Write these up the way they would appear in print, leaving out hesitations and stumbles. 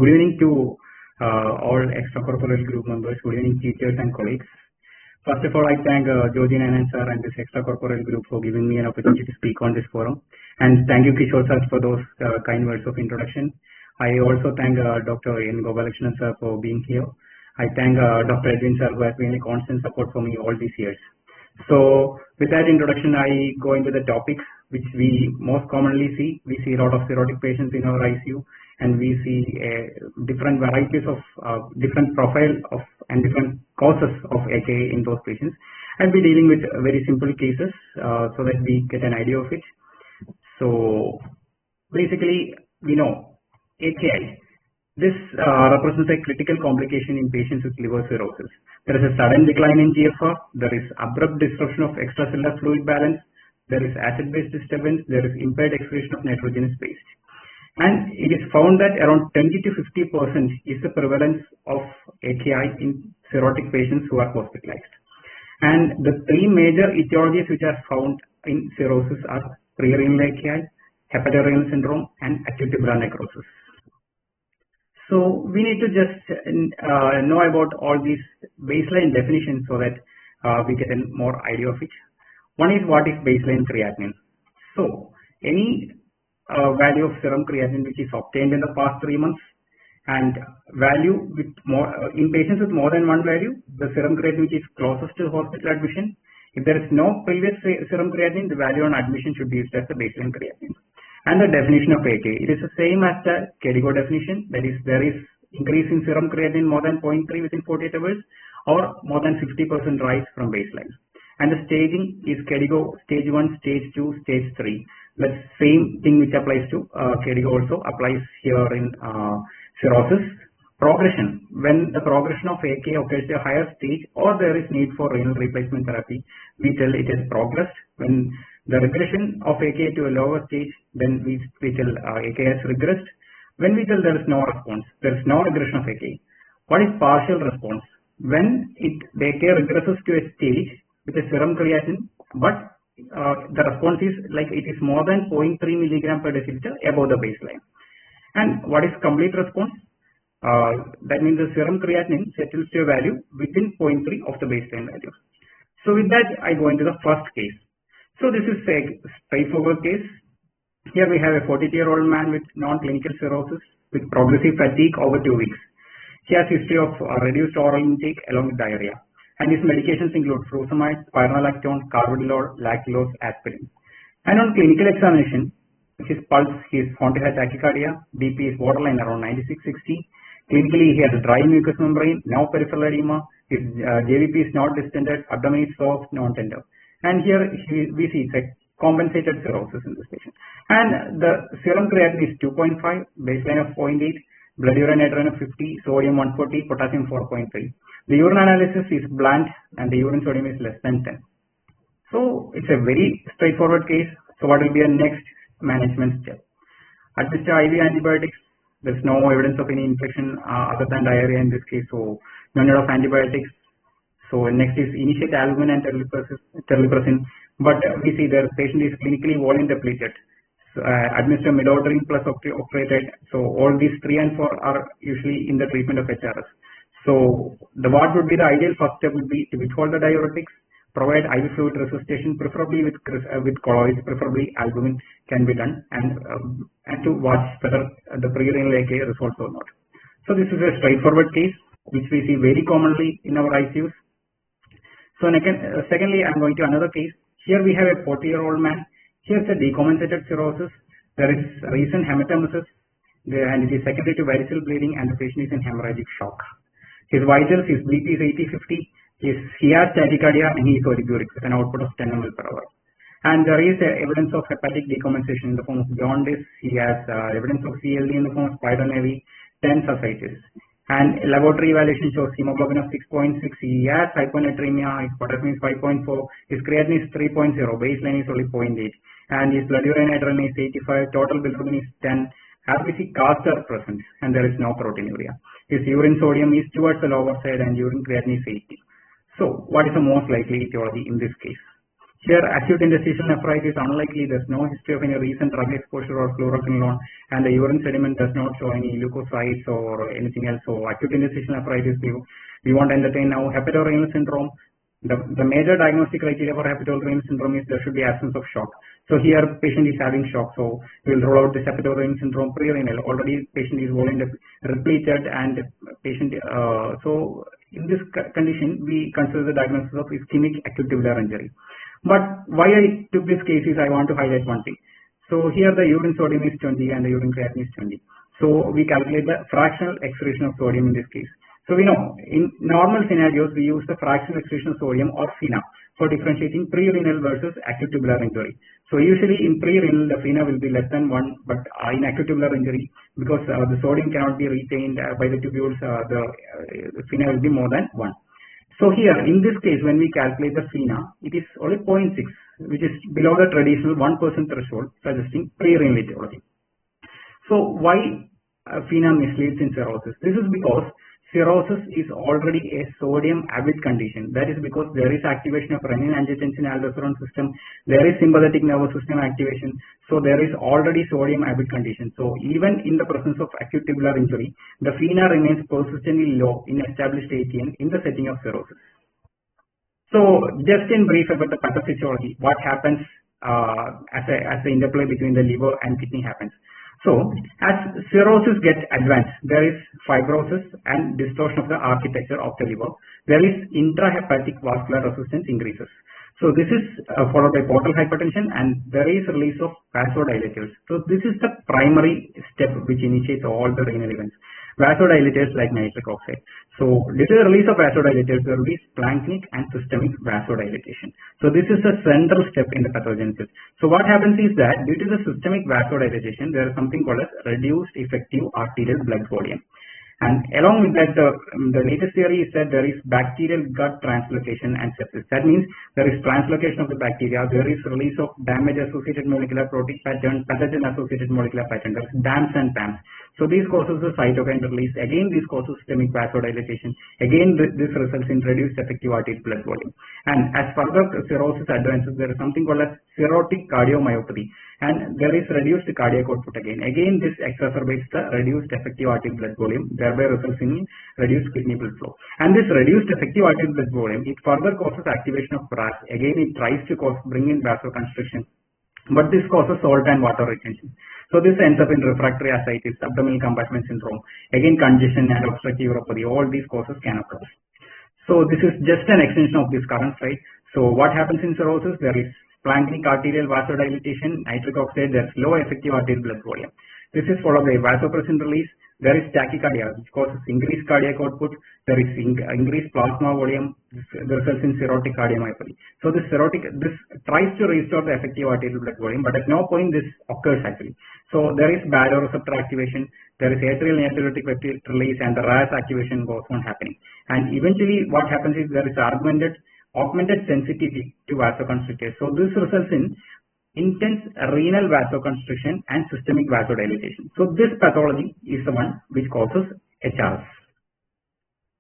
Good evening to all extracurricular group members. Good evening, teachers and colleagues. First of all, I thank Jyoti Nanan sir and this extracurricular group for giving me an opportunity to speak on this forum. And thank you, Kishore sir, for those kind words of introduction. I also thank Dr. N. Gopalakrishnan sir for being here. I thank Dr. Edwin sir, who has been a constant support for me all these years. So with that introduction, I go into the topic which we most commonly see. We see a lot of cirrhotic patients in our ICU, and we see different varieties of different profile of and different causes of AKI in those patients. I'll be dealing with very simple cases so that we get an idea of it. So basically, we know AKI. This represents a critical complication in patients with liver cirrhosis. There is a sudden decline in GFR. There is abrupt disruption of extracellular fluid balance. There is acid-base disturbance. There is impaired excretion of nitrogenous waste. And it is found that around 20 to 50% is the prevalence of AKI in cirrhotic patients who are hospitalized. And the three major etiologies which are found in cirrhosis are prerenal AKI, hepatorenal syndrome, and acute tubular necrosis. So we need to just know about all these baseline definitions so that we get a more idea of it. One is, what is baseline creatinine? So any value of serum creatinine which is obtained in the past 3 months, and value with more in patients with more than one value, the serum creatinine which is closest to hospital admission. If there is no previous serum creatinine, the value on admission should be used as the baseline creatinine. And the definition of AKI, it is the same as the KDIGO definition. That is, there is increase in serum creatinine more than 0.3 within 48 hours, or more than 50% rise from baseline. And the staging is KDIGO stage 1, stage 2, stage 3. The same thing which applies to KDIGO also applies here in cirrhosis. Progression, when the progression of AKI occurs at a higher stage or there is need for renal replacement therapy, we tell it has progressed. When the regression of AKI to a lower stage, then we tell AKI has regressed. When we tell there is no response, there is no regression of AKI. What is partial response? When the AKI regresses to a stage with a serum creatinine, but the response is like it is more than 0.3 milligram per deciliter above the baseline. And what is complete response? That means the serum creatinine settles to a value within 0.3 of the baseline value. So with that, I go into the first case. So this is a straightforward case. Here we have a 42-year-old man with non-clinical cirrhosis with progressive fatigue over 2 weeks. He has history of reduced oral intake along with diarrhea. And his medications include furosemide, spironolactone, carvedilol, lactulose, aspirin. And on clinical examination, his pulse, he is found to have tachycardia, BP is borderline around 96-60. Clinically, he has a dry mucous membrane, no peripheral edema, his JVP is not distended, abdomen is soft, non-tender. And here we see it's a compensated cirrhosis in this patient. And the serum creatinine is 2.5, baseline of 0.8, blood urine nitrogen of 50, sodium 140, potassium 4.3. The urine analysis is bland and the urine sodium is less than 10. So it's a very straightforward case. So what will be a next management step? Administer IV antibiotics. There's no evidence of any infection other than diarrhea in this case, so no need of antibiotics. So next is initiate albumin and terlipressin, but we see the patient is clinically volume depleted. So, administer midodrine plus octreotide. So all these 3 and 4 are usually in the treatment of HRS. So what would be the ideal first step would be to withhold the diuretics, provide IV fluid resuscitation, preferably with colloids, preferably albumin can be done, and to watch whether the prerenal AKI resolves or not. So this is a straightforward case which we see very commonly in our ICUs. So secondly, I'm going to another case. Here we have a 40-year-old man. Here's a decompensated cirrhosis. There is recent hematemesis, and it is secondary to variceal bleeding, and the patient is in hemorrhagic shock. His vitals, his BP is 80-50. He has tachycardia and he is oliguric with an output of 10 ml per hour. And there is evidence of hepatic decompensation in the form of jaundice. He has evidence of CLD in the form of spironolactone, 10 ascites. And laboratory evaluation shows hemoglobin of 6.6. He has hyponatremia. His potassium is 5.4. His creatinine is 3.0. Baseline is only 0.8. And his blood urine nitrogen is 85. Total bilirubin is 10. RBC casts are present and there is no proteinuria. His urine sodium is towards the lower side and urine creatinine is 80. So what is the most likely etiology in this case? Here, acute interstitial nephritis is unlikely. There's no history of any recent drug exposure or fluoroquinolone, and the urine sediment does not show any leukocytes or anything else. So, acute interstitial nephritis, we won't entertain now. Hepatorenal syndrome. The major diagnostic criteria for hepatorenal syndrome is there should be absence of shock. So here patient is having shock, so we'll rule out this hepatorenal syndrome. Pre-renal, already patient is volume depleted and patient. So in this condition, we consider the diagnosis of ischemic acute tubular injury. But why I took this case is I want to highlight one thing. So here the urine sodium is 20 and the urine creatinine is 20. So we calculate the fractional excretion of sodium in this case. So we know in normal scenarios we use the fractional excretion of sodium or FeNA for differentiating pre-renal versus acute tubular injury. So usually in pre-renal the FeNA will be less than 1, but in acute tubular injury, because the sodium cannot be retained by the tubules, the FeNA will be more than 1. So here in this case when we calculate the FeNA, it is only 0.6, which is below the traditional 1% threshold, suggesting pre-renal etiology. So why FeNA misleads in cirrhosis? This is because cirrhosis is already a sodium avid condition. That is because there is activation of renin-angiotensin-aldosterone system, there is sympathetic nervous system activation, so there is already sodium avid condition. So even in the presence of acute tubular injury, the FeNA remains persistently low in established ATN in the setting of cirrhosis. So just in brief about the pathophysiology, what happens as the interplay between the liver and kidney happens. So, as cirrhosis gets advanced, there is fibrosis and distortion of the architecture of the liver. There is intrahepatic vascular resistance increases. So, this is followed by portal hypertension and there is release of vasodilators. So, this is the primary step which initiates all the renal events. Vasodilators like nitric oxide. So, due to the release of vasodilators, there will be splanchnic and systemic vasodilatation. So, this is the central step in the pathogenesis. So, what happens is that due to the systemic vasodilatation, there is something called as reduced effective arterial blood volume. And along with that, the latest theory is that there is bacterial gut translocation and sepsis. That means there is translocation of the bacteria, there is release of damage-associated molecular protein pattern, pathogen-associated molecular pattern, there is DAMPs and PAMs. So these causes the cytokine release. Again, this causes systemic vasodilatation. Again, this results in reduced effective arterial blood volume. And as further cirrhosis advances, there is something called as cirrhotic cardiomyopathy. And there is reduced cardiac output again. Again, this exacerbates the reduced effective arterial blood volume, thereby results in reduced kidney blood flow. And this reduced effective arterial blood volume, it further causes activation of RAS. Again, it tries to bring in vasoconstriction. But this causes salt and water retention. So this ends up in refractory ascites, abdominal compartment syndrome, again congestion and obstructive uropathy. All these causes can occur. So this is just an extension of this current slide. So what happens in cirrhosis? There is splanchnic arterial vasodilatation, nitric oxide, there is low effective arterial blood volume. This is followed by vasopressin release. There is tachycardia, which causes increased cardiac output. There is increased plasma volume. This results in cirrhotic cardiomyopathy. So this tries to restore the effective arterial blood volume, but at no point this occurs actually. So there is baroreceptor activation. There is atrial natriuretic peptide release, and the RAS activation goes on happening. And eventually, what happens is there is augmented sensitivity to vasoconstrictors. So this results in intense renal vasoconstriction and systemic vasodilatation. So this pathology is the one which causes HRS.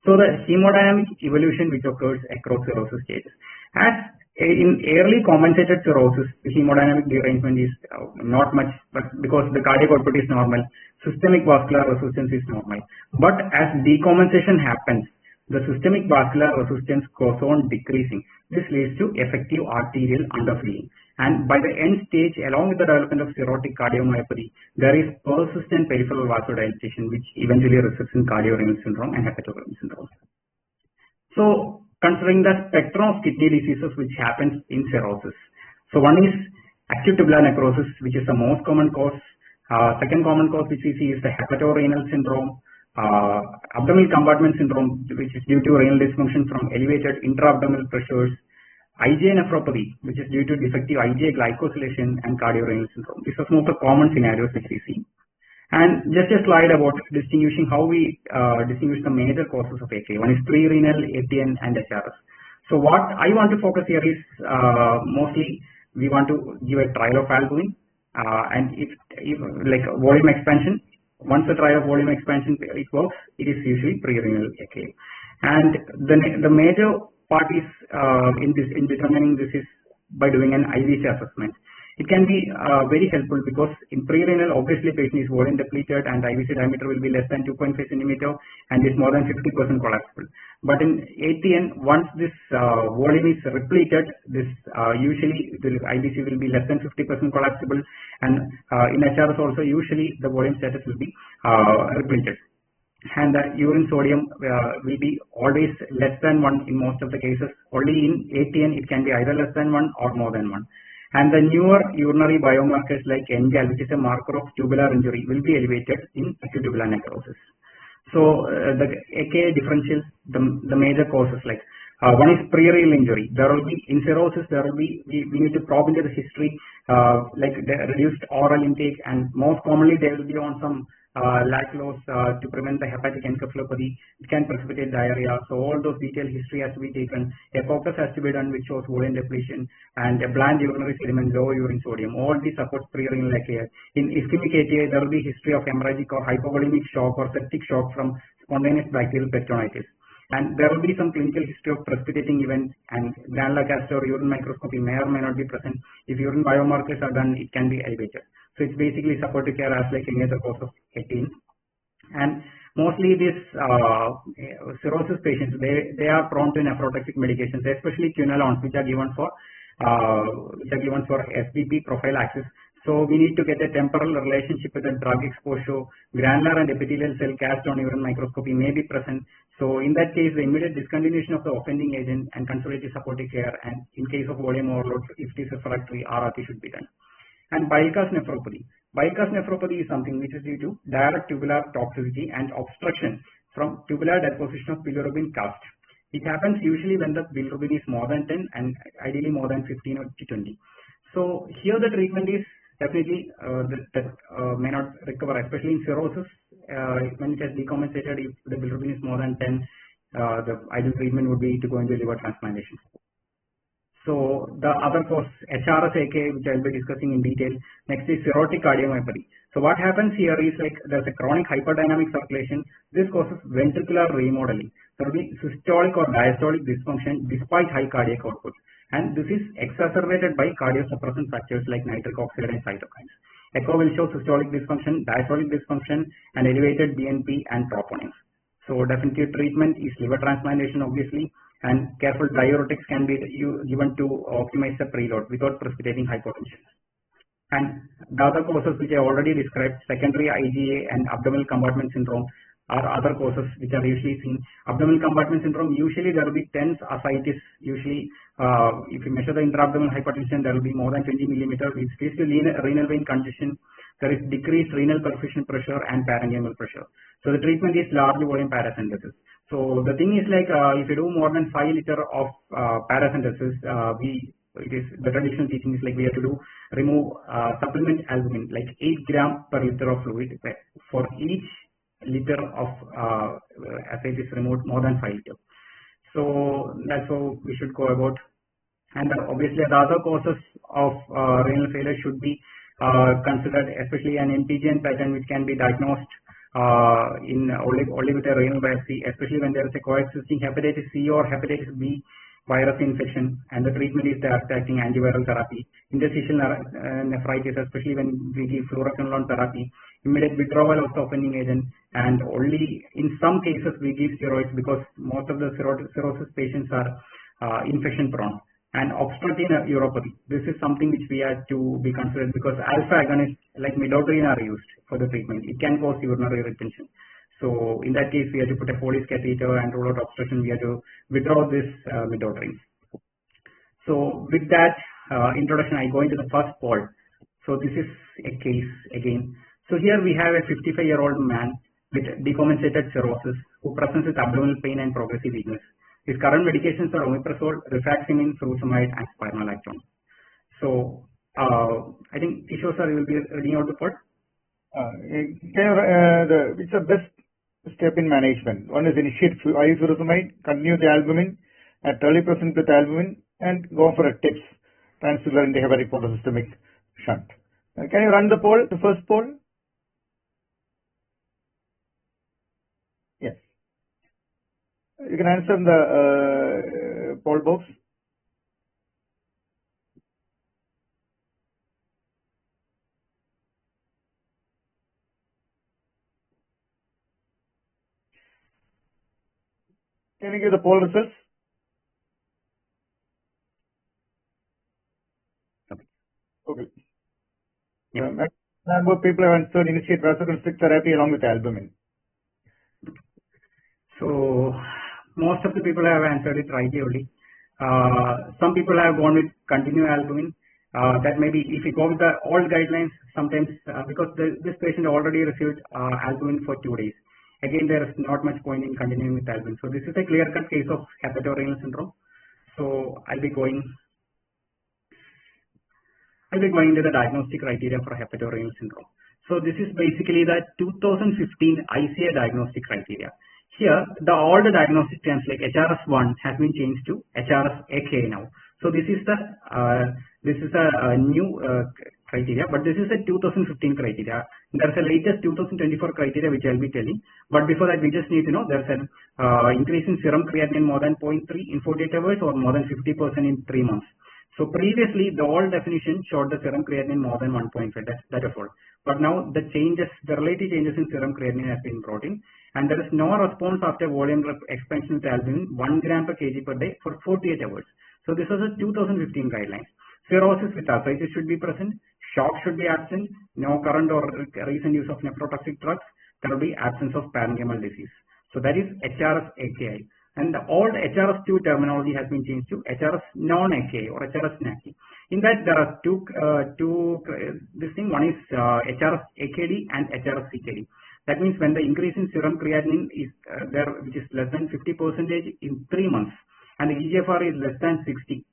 So the hemodynamic evolution which occurs across cirrhosis stages. As in early compensated cirrhosis, the hemodynamic derangement is not much, but because the cardiac output is normal, systemic vascular resistance is normal. But as decompensation happens, the systemic vascular resistance goes on decreasing. This leads to effective arterial underfilling. And by the end stage, along with the development of cirrhotic cardiomyopathy, there is persistent peripheral vasodilatation, which eventually results in cardiorenal syndrome and hepatorenal syndrome. So, considering the spectrum of kidney diseases which happens in cirrhosis. So, one is acute tubular necrosis, which is the most common cause. Second common cause which we see is the hepatorenal syndrome. Abdominal compartment syndrome, which is due to renal dysfunction from elevated intra-abdominal pressures. IgA nephropathy, which is due to defective IgA glycosylation, and cardiorenal syndrome. These are some of the common scenarios which we see. And just a slide about distinguishing how we distinguish the major causes of AKI. One is pre-renal, ATN, and HRS. So what I want to focus here is mostly we want to give a trial of albumin, and if like volume expansion. Once the trial of volume expansion it works, it is usually pre-renal AKI. And the major part is in determining this is by doing an IVC assessment. It can be very helpful because in pre-renal, obviously patient is volume depleted and IVC diameter will be less than 2.5 centimeter and is more than 50% collapsible. But in ATN, once this volume is repleted, this usually the IVC will be less than 50% collapsible, and in HRS also usually the volume status will be repleted. And the urine sodium will be always less than 1 in most of the cases. Only in ATN it can be either less than 1 or more than 1. And the newer urinary biomarkers like NGAL, which is a marker of tubular injury, will be elevated in acute tubular necrosis. So the AKI differentials the major causes, like one is pre-renal injury. There will be in cirrhosis, there will be we need to probe into the history, like the reduced oral intake, and most commonly they will be on some lactose to prevent the hepatic encephalopathy. It can precipitate diarrhea. So all those detailed history has to be taken. A focus has to be done which shows volume depletion and a bland urinary sediment, low urine sodium. All these supports pre-renal AKI. In ischemic AKI, there will be history of hemorrhagic or hypovolemic shock or septic shock from spontaneous bacterial peritonitis. And there will be some clinical history of precipitating events, and granular castor urine microscopy may or may not be present. If urine biomarkers are done, it can be elevated. So it's basically supportive care as like any other cause of ATN. And mostly these cirrhosis patients, they are prone to nephrotoxic medications, especially quinolones, which are given for SBP prophylaxis. So we need to get a temporal relationship with the drug exposure. Granular and epithelial cell cast on urine microscopy may be present. So in that case, the immediate discontinuation of the offending agent and conservative supportive care, and in case of volume overload, if it is refractory, RRT should be done. And bile cast nephropathy. Bile cast nephropathy is something which is due to direct tubular toxicity and obstruction from tubular deposition of bilirubin cast. It happens usually when the bilirubin is more than 10 and ideally more than 15 or 20. So here the treatment is definitely may not recover, especially in cirrhosis. When it has decompensated, if the bilirubin is more than 10, the ideal treatment would be to go into liver transplantation. So the other cause, HRS AKI, which I will be discussing in detail. Next is cirrhotic cardiomyopathy. So what happens here is like there's a chronic hyperdynamic circulation. This causes ventricular remodeling. There will be systolic or diastolic dysfunction despite high cardiac output. And this is exacerbated by cardiosuppressant factors like nitric oxide and cytokines. Echo will show systolic dysfunction, diastolic dysfunction, and elevated BNP and troponins. So definitive treatment is liver transplantation, obviously, and careful diuretics can be given to optimize the preload without precipitating hypotension. And the other causes which I already described, secondary IgA and abdominal compartment syndrome, are other causes which are usually seen. Abdominal compartment syndrome, usually there will be tense ascites. Usually, if you measure the intra-abdominal hypertension, there will be more than 20 millimeters. It leads to renal vein congestion. There is decreased renal perfusion pressure and parenchymal pressure. So the treatment is large volume paracentesis. So the thing is like if you do more than 5 liters of paracentesis, the traditional teaching is like we have to remove supplement albumin like 8 grams per liter of fluid for each liter of ascites removed more than 5 liters. So that's how we should go about. And obviously the other causes of renal failure should be considered, especially an MPGN pattern which can be diagnosed in only with a renal biopsy, especially when there is a coexisting hepatitis C or hepatitis B virus infection, and the treatment is acting antiviral therapy. Interstitial nephritis, especially when we give fluoroquinolone therapy, immediate withdrawal of the offending agent, and only in some cases we give steroids because most of the cirrhosis patients are infection prone. And obstructive uropathy, this is something which we have to be considered because alpha agonists like midodrine are used for the treatment. It can cause urinary retention. So in that case, we have to put a Foley's catheter and rule out obstruction. We have to withdraw this midodrine. So with that introduction, I go into the first poll. So this is a case again. So here we have a 55-year-old man with decompensated cirrhosis who presents with abdominal pain and progressive weakness. His current medications are omeprazole, rifaximin, furosemide, and spironolactone. So I think Kishore sir will be reading out the part. It's the best step in management. One is initiate IV furosemide, continue the albumin at 30% with albumin, and go for a TIPS, transtubular intrahepatic portosystemic shunt. Can you run the poll, the first poll? Yes. You can answer in the poll box. Can you give the poll results? Okay. Yeah. Number of people have answered initiate vasoconstrictor therapy along with albumin. So most of the people have answered it rightly only. Some people have gone with continue albumin. That maybe if you go with the old guidelines, sometimes because this patient already received albumin for 2 days. Again, there is not much point in continuing with albumin. So this is a clear-cut case of hepatorenal syndrome. So I'll be going to the diagnostic criteria for hepatorenal syndrome. So this is basically the 2015 ICA diagnostic criteria. Here, all the diagnostic terms like HRS1 has been changed to HRS-AKI now. So this is a new criteria, but this is a 2015 criteria. There's a latest 2024 criteria which I'll be telling. But before that, we just need to know there's an increase in serum creatinine more than 0.3 in 48 hours or more than 50% in 3 months. So previously, the old definition showed the serum creatinine more than 1.5. That is all. But now the relative changes in serum creatinine has been brought in, and there is no response after volume expansion with albumin 1 gram per kg per day for 48 hours. So this is a 2015 guidelines. Cirrhosis with arthritis should be present. Shock should be absent. No current or recent use of nephrotoxic drugs. There will be absence of parenchymal disease. So that is HRS-AKI. And the old HRS2 terminology has been changed to HRS non-AKI or HRS-NAKI. In that, there are this thing. One is HRS-AKD and HRS-CKD. That means when the increase in serum creatinine is there, which is less than 50% in 3 months, and the EGFR is less than 60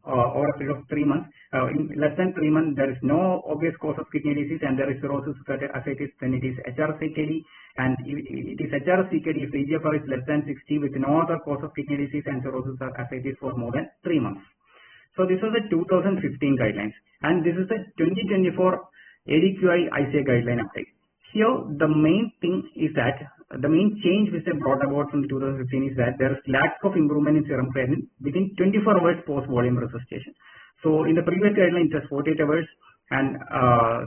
over a period of 3 months. In less than 3 months, there is no obvious cause of kidney disease, and there is cirrhosis ascites, then it is HRS-AKD, and it is HRS-CKD if the EGFR is less than 60 with no other cause of kidney disease and cirrhosis ascites for more than 3 months. So this was the 2015 guidelines, and this is the 2024 ADQI ICA guideline update. Here, the main thing is that the main change which they brought about from 2015 is that there is lack of improvement in serum creatinine within 24 hours post volume resuscitation. So in the previous guideline, it was 48 hours, and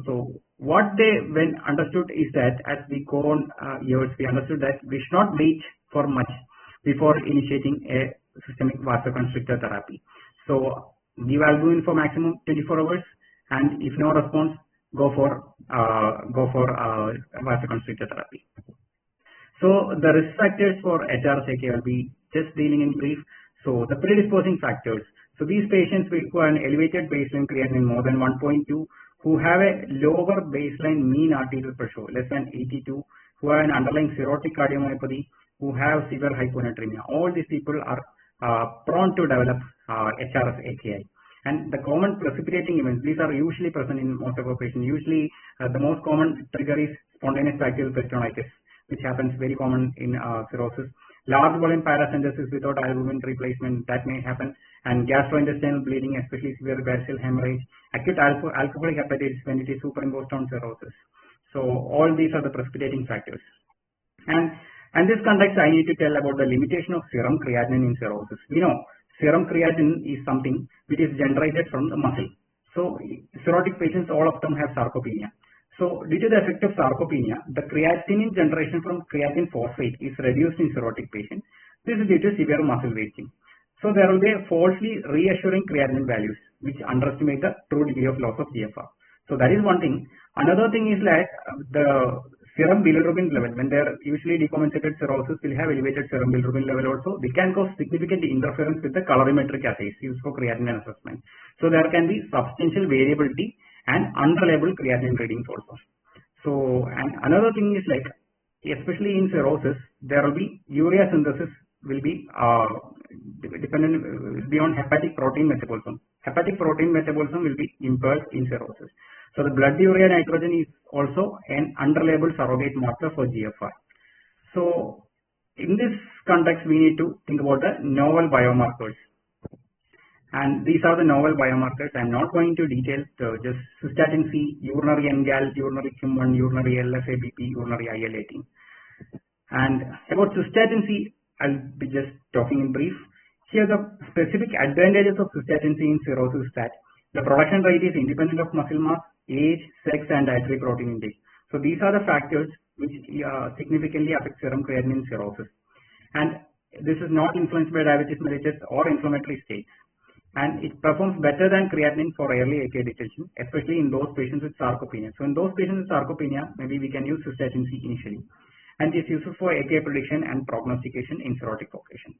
so what they understood is that as we go on years, we understood that we should not wait for much before initiating a systemic vasoconstrictor therapy. So give albumin for maximum 24 hours, and if no response, go for vasoconstrictor therapy. So the risk factors for HRS-AKI will be just dealing in brief. So the predisposing factors. So these patients who have an elevated baseline creatinine more than 1.2, who have a lower baseline mean arterial pressure less than 82, who have an underlying cirrhotic cardiomyopathy, who have severe hyponatremia. All these people are prone to develop HRS-AKI. And the common precipitating events, these are usually present in most of our patients. Usually the most common trigger is spontaneous bacterial peritonitis, which happens very common in cirrhosis. Large volume paracentesis without albumin replacement, that may happen. And gastrointestinal bleeding, especially severe variceal hemorrhage. Acute alcoholic hepatitis when it is superimposed on cirrhosis. So all these are the precipitating factors. And this context, I need to tell about the limitation of serum creatinine in cirrhosis. We know serum creatinine is something which is generated from the muscle. So cirrhotic patients, all of them have sarcopenia. So due to the effect of sarcopenia, the creatinine generation from creatine phosphate is reduced in cirrhotic patients. This is due to severe muscle wasting. So there will be a falsely reassuring creatinine values, which underestimate the true degree of loss of GFR. So that is one thing. Another thing is that the serum bilirubin level, when they are usually decompensated cirrhosis, will have elevated serum bilirubin level also. They can cause significant interference with the colorimetric assays used for creatinine assessment. So there can be substantial variability and unreliable creatinine readings also. So, and another thing is like, especially in cirrhosis, there will be urea synthesis will be dependent beyond hepatic protein metabolism. Hepatic protein metabolism will be impaired in cirrhosis. So the blood urea nitrogen is also an unreliable surrogate marker for GFR. So in this context, we need to think about the novel biomarkers. And these are the novel biomarkers. I'm not going to detail just cystatin C, urinary NGAL, urinary KIM1, urinary LSABP, urinary IL-18. And about cystatin C, I'll be just talking in brief. Here the specific advantages of cystatin C in cirrhosis is that the production rate is independent of muscle mass, age, sex, and dietary protein intake. So these are the factors which significantly affect serum creatinine in cirrhosis. And this is not influenced by diabetes mellitus or inflammatory states, and it performs better than creatinine for early AKI detection, especially in those patients with sarcopenia. So in those patients with sarcopenia, maybe we can use cystatin C initially, and it's useful for AKI prediction and prognostication in cirrhotic population.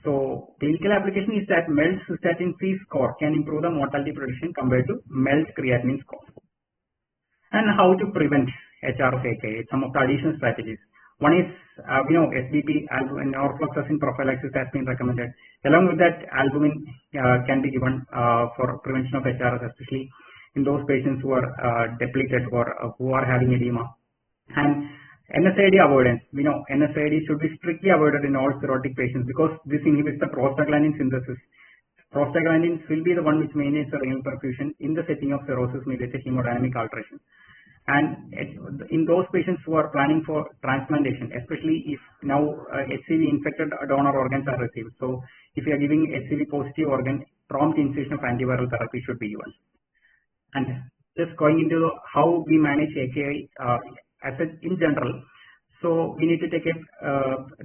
So clinical application is that MELD cystatin C score can improve the mortality prediction compared to MELD creatinine score. And how to prevent HRS AKI, some of the additional strategies. One is, SBP, albumin or fluoxetine prophylaxis has been recommended. Along with that, albumin can be given for prevention of HRS, especially in those patients who are depleted or who are having edema. And NSAID avoidance. We know NSAID should be strictly avoided in all cirrhotic patients because this inhibits the prostaglandin synthesis. Prostaglandins will be the one which maintains the renal perfusion in the setting of cirrhosis-mediated hemodynamic alteration. And in those patients who are planning for transplantation, especially if now HCV infected donor organs are received. So if you are giving HCV positive organ, prompt initiation of antiviral therapy should be given. And just going into how we manage AKI in general. So we need to take a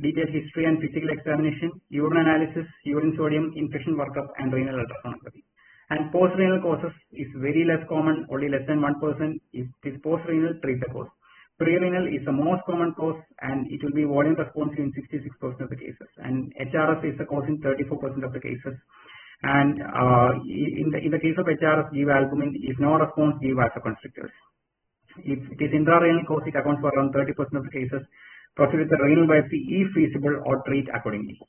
detailed history and physical examination, urine analysis, urine sodium, infection workup, and renal ultrasonography. And post-renal causes is very less common, only less than 1%. If it is post-renal, treat the cause. Pre-renal is the most common cause, and it will be volume responsive in 66% of the cases. And HRS is the cause in 34% of the cases. And in the case of HRS, give albumin. If no response, give vasoconstrictors. If it is intrarenal cause, it accounts for around 30% of the cases. Proceed with the renal biopsy if feasible or treat accordingly.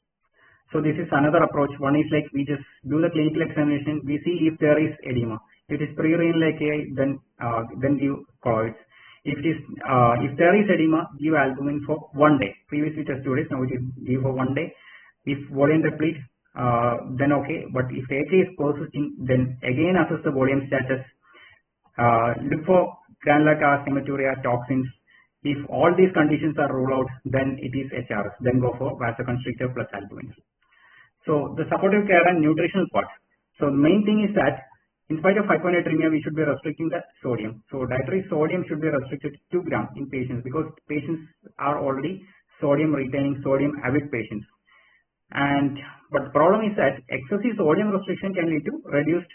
So this is another approach. One is like we just do the clinical examination. We see if there is edema. If it is pre-renal AKI, then give colloids. If there is edema, give albumin for 1 day. Previously just 2 days. Now it is give for 1 day. If volume deplete, then okay. But if AKI is persisting, then again assess the volume status. Look for granular cast, hematuria, toxins. If all these conditions are ruled out, then it is HRS. Then go for vasoconstrictor plus albumin. So the supportive care and nutritional part. So the main thing is that in spite of hyponatremia, we should be restricting the sodium. So dietary sodium should be restricted to 2 grams in patients because patients are already sodium retaining, sodium avid patients. But the problem is that excessive sodium restriction can lead to reduced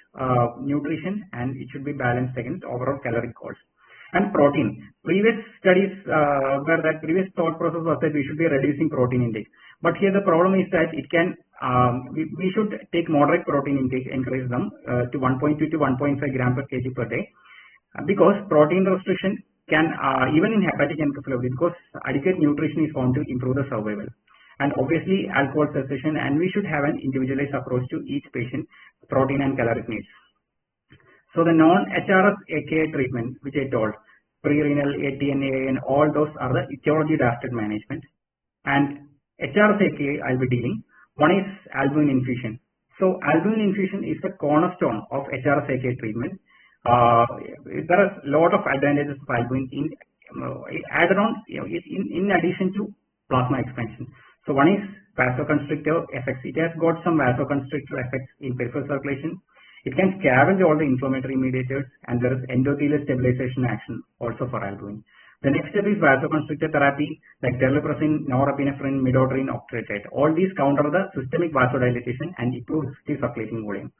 nutrition, and it should be balanced against overall caloric cost. And protein. Previous studies previous thought process was that we should be reducing protein intake. But here the problem is that it can we should take moderate protein intake, increase them to 1.2 to 1.5 gram per kg per day, because protein restriction can even in hepatic encephalopathy, because adequate nutrition is found to improve the survival. And obviously alcohol cessation, and we should have an individualized approach to each patient protein and caloric needs. So the non-HRS AKI treatment, which I told, pre-renal, ATN, and all those are the etiology-drafted management. And HRS AKI I'll be dealing. One is albumin infusion. So albumin infusion is the cornerstone of HRS AKI treatment. There are a lot of advantages of albumin added on in addition to plasma expansion. So one is vasoconstrictor effects. It has got some vasoconstrictor effects in peripheral circulation. It can scavenge all the inflammatory mediators, and there is endothelial stabilization action also for albumin. The next step is vasoconstrictor therapy like terlipressin, norepinephrine, midodrine, octreotide. All these counter the systemic vasodilatation and improve the circulating volume.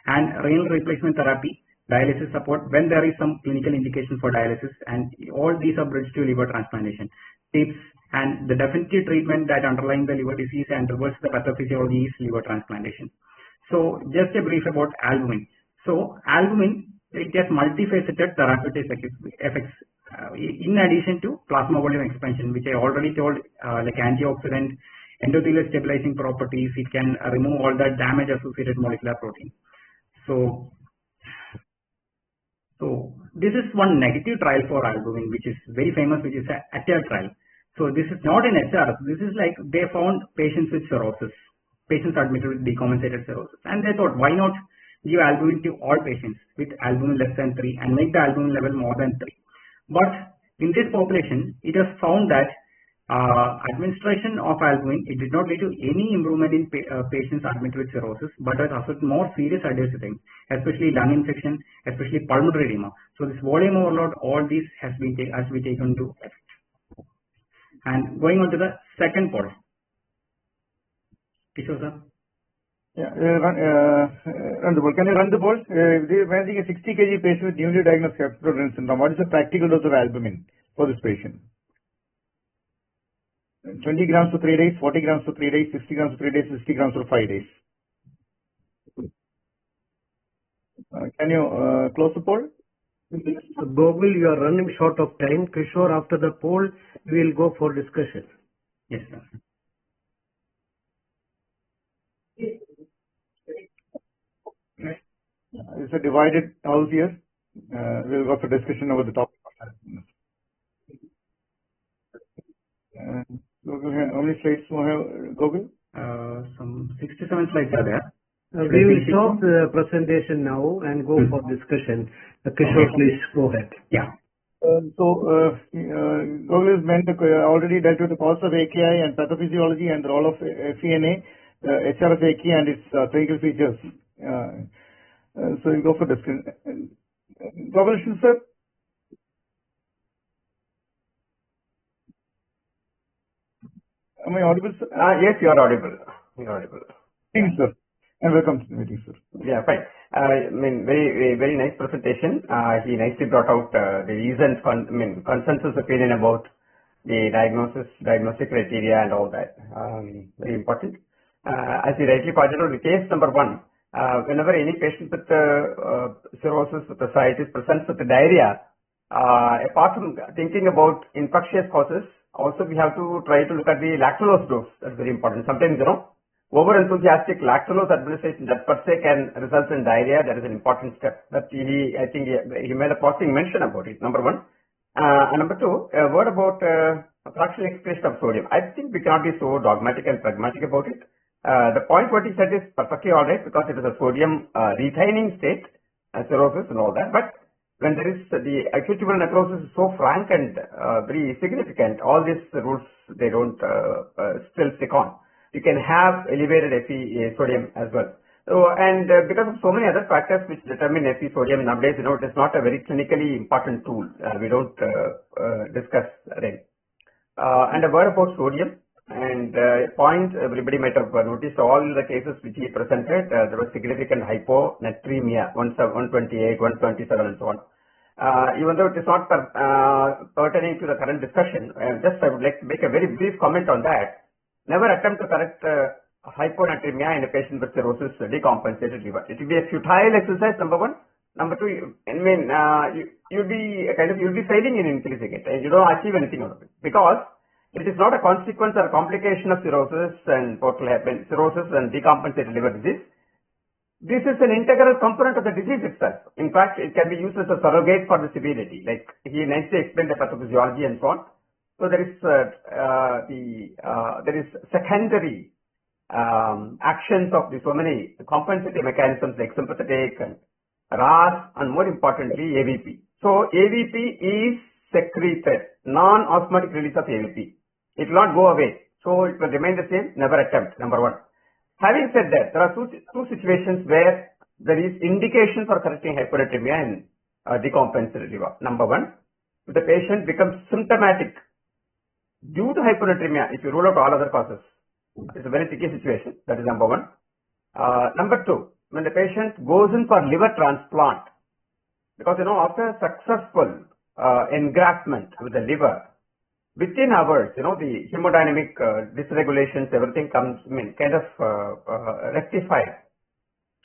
And renal replacement therapy, dialysis support when there is some clinical indication for dialysis, and all these are bridged to liver transplantation. Tips and the definitive treatment that underlying the liver disease and reverse the pathophysiology is liver transplantation. So just a brief about albumin. So albumin, it has multifaceted therapeutic effects in addition to plasma volume expansion, which I already told, like antioxidant, endothelial stabilizing properties. It can remove all the damage associated molecular protein. So this is one negative trial for albumin, which is very famous, which is a ATTAIR trial. So this is not an HRS. This is like they found patients with cirrhosis. Patients admitted with decompensated cirrhosis, and they thought, why not give albumin to all patients with albumin less than 3 and make the albumin level more than 3. But in this population, it was found that administration of albumin, it did not lead to any improvement in patients admitted with cirrhosis, but it associated more serious adverse events, especially lung infection, especially pulmonary edema. So this volume overload, all these has been taken into effect. And going on to the second point. Kishore sir? Yeah, run the ball. Can you run the ball? They're managing a 60 kg patient with newly diagnosed Capsular syndrome. What is the practical dose of albumin for this patient? 20 grams for 3 days, 40 grams for 3 days, 60 grams for 3 days, 60 grams for 5 days. Can you close the poll? Gokul, you are running short of time. Kishore, after the poll, we will go for discussion. Yes, sir. It's a divided house here. We'll go for discussion over the topic. Gokul, how many slides do you have, Gokul? Some 67 slides are there. We will stop the presentation now and go for discussion. Kishore, please go ahead. Yeah. Gokul has already dealt with the cause of AKI and pathophysiology and the role of FENA, HRF AKI and its clinical features. So we'll go for discussion. Gokul, sir? Am I audible, sir? Yes, you are audible. You are audible. Thank you, sir. And welcome to the meeting, sir. Yeah, fine. I mean, very nice presentation. He nicely brought out the reasons, consensus opinion about the diagnostic criteria and all that. Very important. As he rightly pointed out, the case number 1, whenever any patient with cirrhosis with ascites presents with diarrhea, apart from thinking about infectious causes, also we have to try to look at the lactulose dose. That's very important. Sometimes, over-enthusiastic lactulose administration that per se can result in diarrhea. That is an important step that I think he made a passing mention about it, number 1. And number 2, a word about fractional excretion of sodium. I think we cannot be so dogmatic and pragmatic about it. The point what he said is perfectly alright because it is a sodium retaining state, cirrhosis and all that. But when there is the acute tubular necrosis is so frank and very significant, all these rules, they don't still stick on. You can have elevated Fe sodium as well. So, and because of so many other factors which determine Fe sodium nowadays, it is not a very clinically important tool. We don't discuss it. And a word about sodium. And point everybody might have noticed all the cases which he presented, there was significant hyponatremia, 128, 127 and so on. Even though it is not pertaining to the current discussion, I would like to make a very brief comment on that. Never attempt to correct hyponatremia in a patient with cirrhosis decompensated liver. It will be a futile exercise, number 1. Number 2, you'll be failing in increasing it and you don't achieve anything out of it because it is not a consequence or a complication of cirrhosis and cirrhosis and decompensated liver disease. This is an integral component of the disease itself. In fact, it can be used as a surrogate for the severity. Like he nicely explained the pathophysiology and so on. So there is secondary actions of so many compensating mechanisms like sympathetic and RAS and more importantly AVP. So AVP is secreted, non-osmotic release of AVP. It will not go away. So it will remain the same, never attempt, number 1. Having said that, there are two situations where there is indication for correcting hyponatremia in decompensated liver. Number 1, if the patient becomes symptomatic due to hyponatremia, if you rule out all other causes, it's a very tricky situation. That is number 1. Number 2, when the patient goes in for liver transplant, because after successful engraftment with the liver, within hours, the hemodynamic dysregulations, everything comes kind of rectified.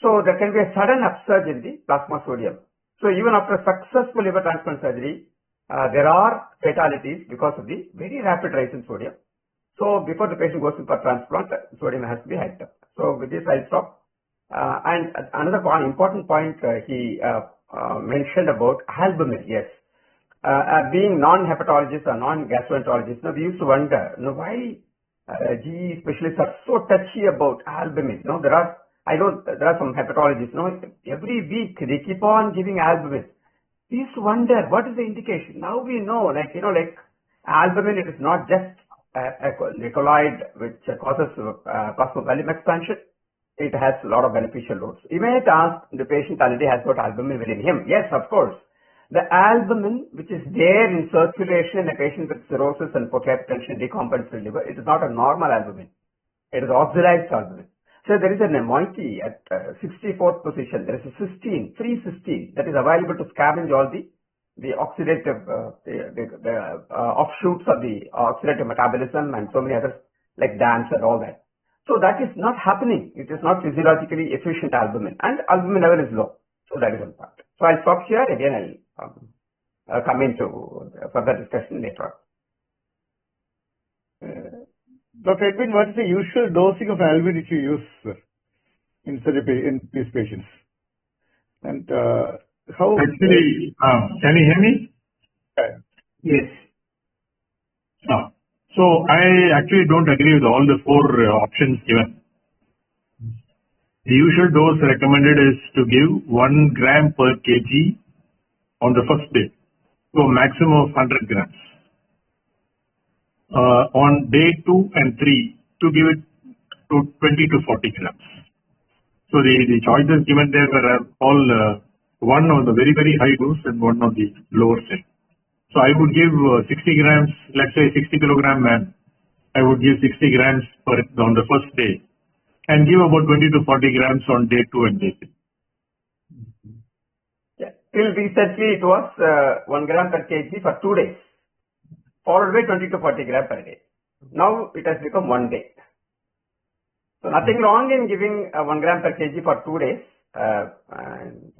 So there can be a sudden upsurge in the plasma sodium. So even after successful liver transplant surgery, there are fatalities because of the very rapid rise in sodium. So before the patient goes in for transplant, sodium has to be hiked up. So with this, I'll stop. And another important point he mentioned about albumin. Yes. Being non-hepatologists or non-gastroenterologists, we used to wonder, why GE specialists are so touchy about albumin. There are some hepatologists, every week they keep on giving albumin. We used to wonder, what is the indication? Now we know, like albumin, it is not just a colloid which causes plasma volume expansion. It has a lot of beneficial loads. You may ask, the patient already has got albumin within him. Yes, of course. The albumin which is there in circulation in a patient with cirrhosis and portal hypertension, decompensated liver, it is not a normal albumin. It is oxidized albumin. So there is a moiety at 64th position. There is a cysteine, free cysteine that is available to scavenge all the oxidative, offshoots of the oxidative metabolism and so many others like dams and all that. So that is not happening. It is not physiologically efficient albumin, and albumin level is low. So that is one part. So I'll stop here. Again, I'll come into further discussion later on. Dr. Edwin, what is the usual dosing of albumin which you use, sir, in these patients? And how? Actually, can you hear me? Yes. No. So I actually don't agree with all the 4 options given. The usual dose recommended is to give 1 gram per kg on the first day to a maximum of 100 grams. On day 2 and 3 to give it to 20 to 40 grams. So the choices given there were all one on the very, very high dose and one on the lower side. So I would give 60 grams, let's say 60 kilogram man, I would give 60 grams on the first day and give about 20 to 40 grams on day 2 and day 3. Yeah. Till recently it was 1 gram per kg for 2 days, followed by 20 to 40 gram per day. Now it has become 1 day. So nothing wrong in giving 1 gram per kg for 2 days, and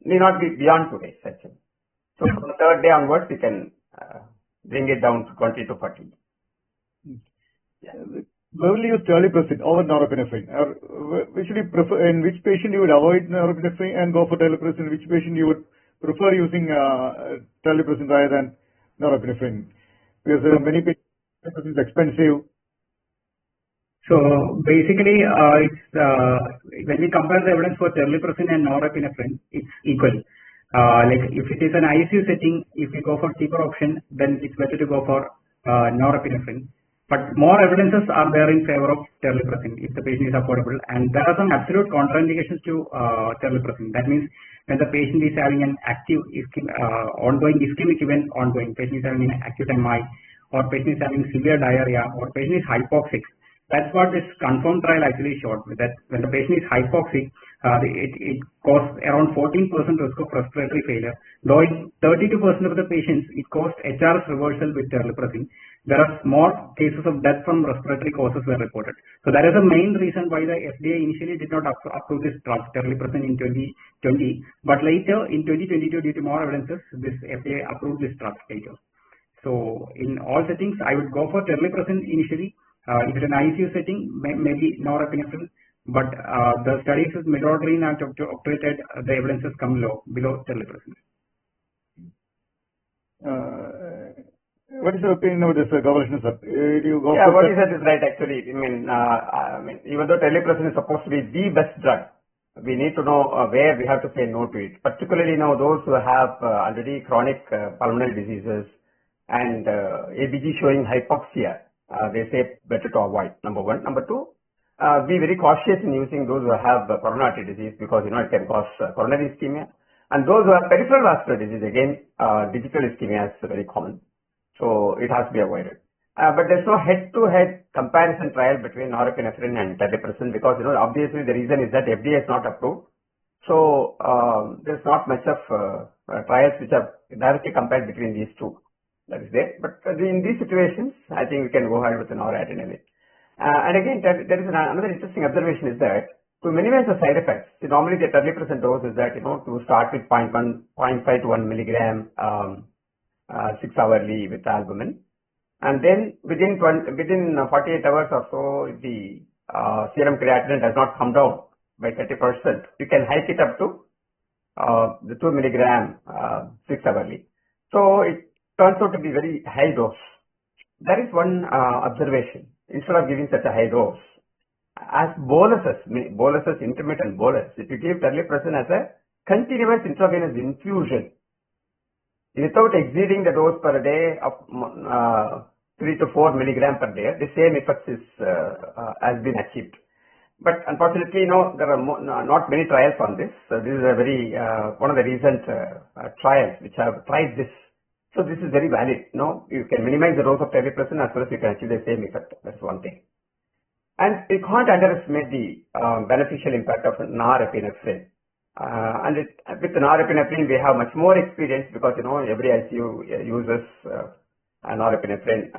may not be beyond 2 days actually. So from the 3rd day onwards, you can bring it down to 20 to 40. Yeah. Normally use 30% over norepinephrine. Which should you prefer? In which patient you would avoid norepinephrine and go for 30%? In which patient you would prefer using 30% rather than norepinephrine? Because many patients, it is expensive. So basically, it's when we compare the evidence for terlipressin and norepinephrine, it's equal. Like if it is an ICU setting, if we go for cheaper option, then it's better to go for norepinephrine. But more evidences are there in favor of terlipressin if the patient is affordable, and there are some absolute contraindications to terlipressin. That means when the patient is having an active ongoing ischemic event, patient is having an acute MI, or patient is having severe diarrhea, or patient is hypoxic. That's what this confirmed trial actually showed, that when the patient is hypoxic, it causes around 14% risk of respiratory failure. Though in 32% of the patients, it caused HRS reversal with terlipressin. There are more cases of death from respiratory causes were reported. So that is the main reason why the FDA initially did not approve this drug, terlipressin, in 2020. But later, in 2022, due to more evidences, this FDA approved this drug later. So in all settings, I would go for terlipressin initially. If it's an ICU setting, maybe norepinephrine, but the studies with midodrine and octreotide, the evidences come below terlipressin. What is your opinion of this, Governor, sir? What you said is right actually. I mean, even though terlipressin is supposed to be the best drug, we need to know where we have to say no to it. Particularly now those who have already chronic pulmonary diseases and ABG showing hypoxia. They say better to avoid, number 1. Number 2, be very cautious in using those who have coronary artery disease, because it can cause coronary ischemia. And those who have peripheral vascular disease, again, digital ischemia is very common. So it has to be avoided. But there's no head-to-head comparison trial between norepinephrine and terlipressin, because obviously the reason is that FDA is not approved. So there's not much of trials which are directly compared between these two. That is there. But in these situations, I think we can go ahead with an noradrenaline. And again, there is another interesting observation is that to minimize the side effects, normally the terlipressin dose is that, to start with 0.5 to 1 milligram 6 hourly with albumin. And then within 48 hours or so, if the serum creatinine does not come down by 30%, you can hike it up to the 2 milligram 6 hourly. So it turns out to be very high dose. That is one observation. Instead of giving such a high dose, as boluses, intermittent bolus, if you give terlipressin as a continuous intravenous infusion, without exceeding the dose per day of 3 to 4 milligram per day, the same effect has been achieved. But unfortunately, there are not many trials on this. So this is a very one of the recent trials which have tried this. So this is very valid. You can minimize the dose of terlipressin as well as you can achieve the same effect. That's one thing. And we can't underestimate the beneficial impact of norepinephrine. With norepinephrine, we have much more experience because, every ICU uses norepinephrine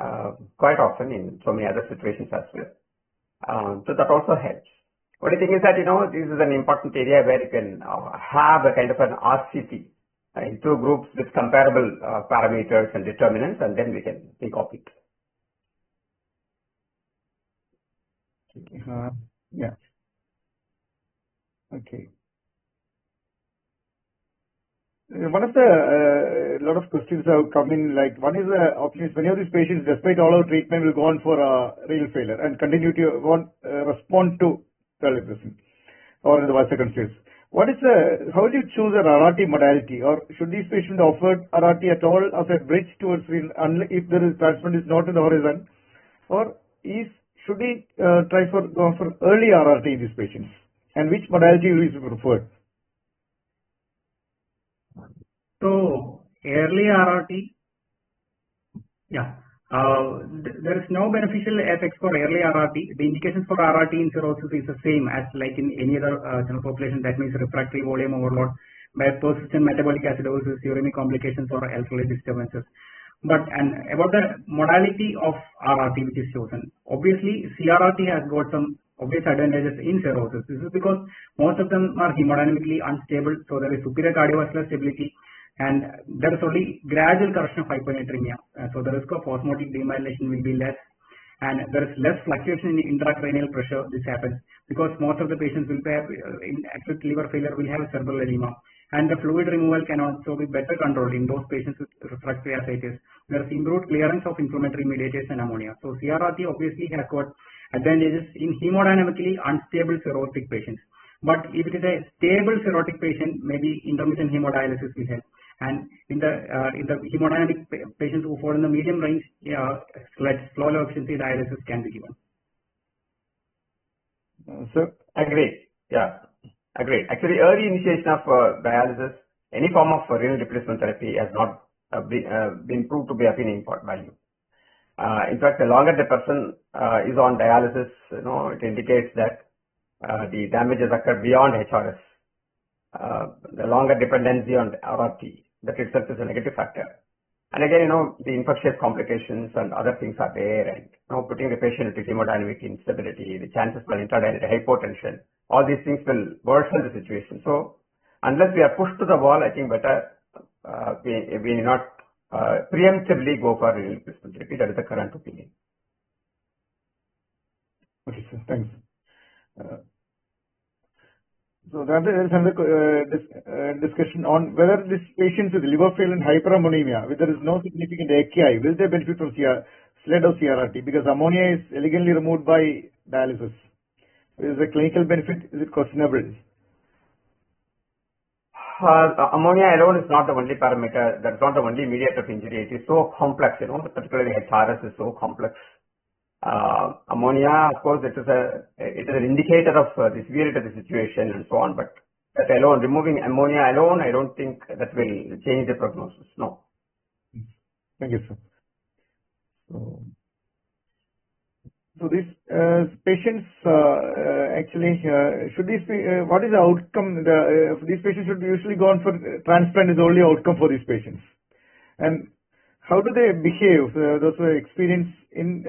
quite often in so many other situations as well. So that also helps. Only thing is that, this is an important area where you can have a kind of an RCT in two groups with comparable parameters and determinants, and then we can think of it. Yeah. Okay. One of the lot of questions have come in, like one is the option is many of these patients, despite all our treatment, will go on for renal failure and continue to respond to toliprism or in the worst circumstances. How do you choose an RRT modality, or should these patients offered RRT at all as a bridge towards renal, if there is transplant is not in the horizon, or should we go for early RRT in these patients, and which modality will be preferred? So early RRT, yeah. There is no beneficial effects for early RRT. The indications for RRT in cirrhosis is the same as like in any other general population. That means refractory volume overload by persistent metabolic acidosis, uremic complications, or electrolyte disturbances. And about the modality of RRT which is chosen, obviously CRRT has got some obvious advantages in cirrhosis. This is because most of them are hemodynamically unstable, so there is superior cardiovascular stability, and there is only gradual correction of hyponatremia. So the risk of osmotic demyelination will be less, and there is less fluctuation in intracranial pressure. This happens because most of the patients will have in acute liver failure will have cerebral edema, and the fluid removal can also be better controlled in those patients with refractory ascites. There is improved clearance of inflammatory mediators and ammonia. So CRRT obviously has got advantages in hemodynamically unstable cirrhotic patients. But if it is a stable cirrhotic patient, maybe intermittent hemodialysis will help. And in the hemodynamic patients who fall in the medium range, slow low efficiency dialysis can be given. So agree. Yeah, agree. Actually, early initiation of dialysis, any form of renal replacement therapy has not been proved to be of any value. In fact, the longer the person is on dialysis, it indicates that the damages occur beyond HRS. The longer dependency on RRT, that itself is a negative factor. And again, the infectious complications and other things are there, and putting the patient into hemodynamic instability, the chances for intradialytic hypotension, all these things will worsen the situation. So unless we are pushed to the wall, I think better we not preemptively go for renal replacement therapy. That is the current opinion. Okay, sir. Thanks. So there is another discussion on whether these patients with liver failure and hyperammonemia, where there is no significant AKI, will they benefit from SLED or CRRT? Because ammonia is elegantly removed by dialysis. Is the clinical benefit, is it questionable? Ammonia alone is not the only parameter. That's not the only mediator of injury. It is so complex, particularly HRS is so complex. Ammonia, of course, it is an indicator of the severity of the situation and so on, but that alone, removing ammonia alone, I don't think that will change the prognosis. No. Thank you, sir. So these patients actually should these what is the outcome? These patients should usually go on for transplant is the only outcome for these patients, and how do they behave? Those who experience in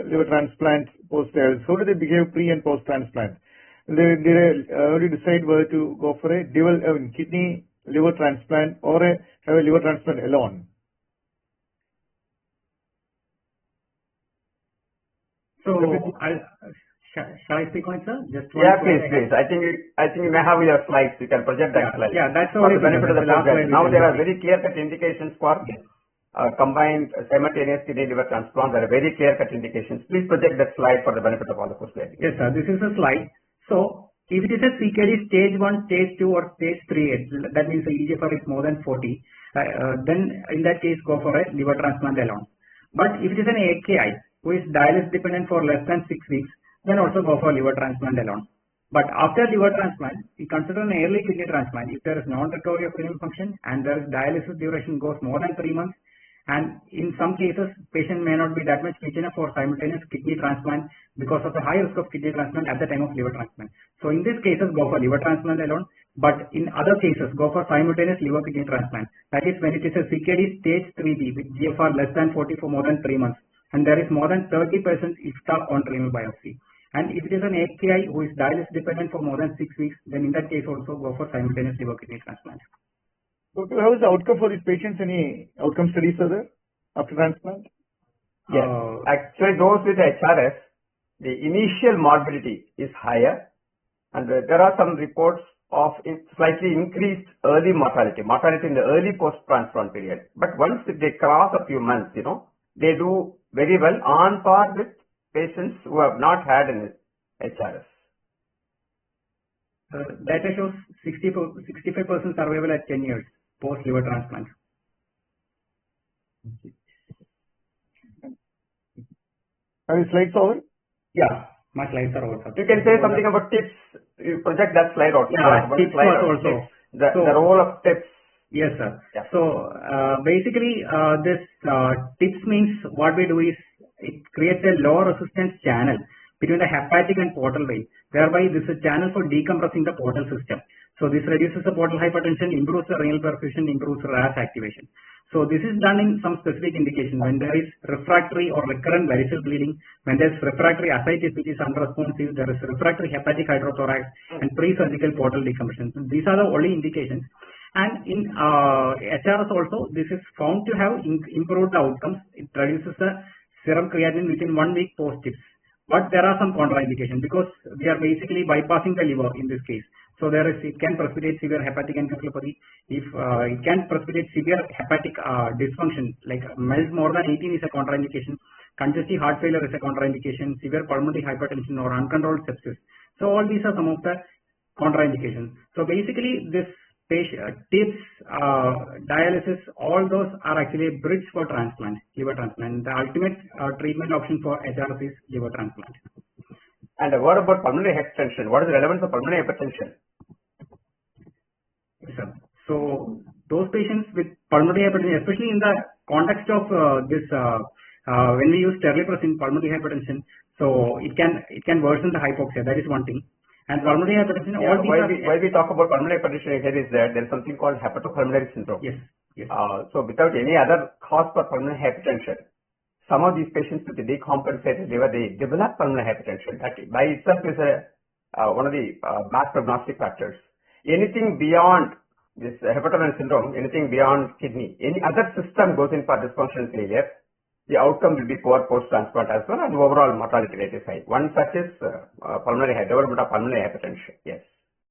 liver transplant post-dialysis, how do they behave pre and post-transplant? How do you decide whether to go for a dual kidney liver transplant or have a liver transplant alone? So, shall I speak on it, sir? Yeah, please. I think you may have your slides. You can project that slide. Yeah, that's for the benefit of the post-dialysis. Now there are very clear-cut indications for combined simultaneous kidney liver transplant. There are very clear-cut indications. Please project that slide for the benefit of all the post-dialysis. Yes, sir. This is a slide. So, if it is a CKD stage 1, stage 2, or stage 3, that means the EGFR is more than 40, then in that case go for a liver transplant alone. But if it is an AKI who is dialysis dependent for less than 6 weeks, then also go for liver transplant alone. But after liver transplant, we consider an early kidney transplant if there is non-recovery of renal function and there is dialysis duration goes more than 3 months And in some cases, patient may not be that much fit enough for simultaneous kidney transplant because of the high risk of kidney transplant at the time of liver transplant. So in these cases, go for liver transplant alone, but in other cases, go for simultaneous liver kidney transplant. That is when it is a CKD stage 3B with GFR less than 40 for more than 3 months, and there is more than 30% IFTA on renal biopsy. And if it is an AKI who is dialysis dependent for more than 6 weeks, then in that case also go for simultaneous liver kidney transplant. So how is the outcome for these patients? Any outcome studies are there after transplant? Yes. Actually, those with HRS, the initial morbidity is higher, and there are some reports of slightly increased early mortality in the early post-transplant period. But once they cross a few months, they do very well on par with patients who have not had an HRS. Data shows 65% survival at 10 years post liver transplant. Are your slides over? Yeah, my slides are over. You can say something about tips. You project that slide also. Yeah, tips also. The role of tips. Yes, sir. Yeah. So basically, this tips means what we do is it creates a low resistance channel between the hepatic and portal vein, whereby this is a channel for decompressing the portal system. So this reduces the portal hypertension, improves the renal perfusion, improves RAS activation. So this is done in some specific indication when there is refractory or recurrent variceal bleeding, when there is refractory ascites which is unresponsive, there is refractory hepatic hydrothorax and pre-surgical portal decompression. So these are the only indications. And in HRS also, this is found to have improved the outcomes. It reduces the serum creatinine within 1 week post tips. But there are some contraindications because we are basically bypassing the liver in this case. So it can precipitate severe hepatic encephalopathy. If it can precipitate severe hepatic dysfunction, like MELD more than 18 is a contraindication. Congestive heart failure is a contraindication. Severe pulmonary hypertension or uncontrolled sepsis. So all these are some of the contraindications. So basically this tips, dialysis, all those are actually a bridge for transplant, liver transplant. The ultimate treatment option for HRS is liver transplant. And what about pulmonary hypertension? What is the relevance of pulmonary hypertension? Yes, sir. So those patients with pulmonary hypertension, especially in the context of when we use terlipressin pulmonary hypertension, so it can worsen the hypoxia. That is one thing. And pulmonary hypertension. Yeah, why we talk about pulmonary hypertension here is that there is something called hepatopulmonary syndrome. Yes. Yes. So without any other cause for pulmonary hypertension, some of these patients with the decompensated liver, they develop pulmonary hypertension. That by itself is one of the bad prognostic factors. Anything beyond this hepatopulmonary syndrome, anything beyond kidney, any other system goes in for dysfunctional failure, the outcome will be poor post-transplant as well, and overall mortality rate is high. One such is development of pulmonary hypertension. Yes.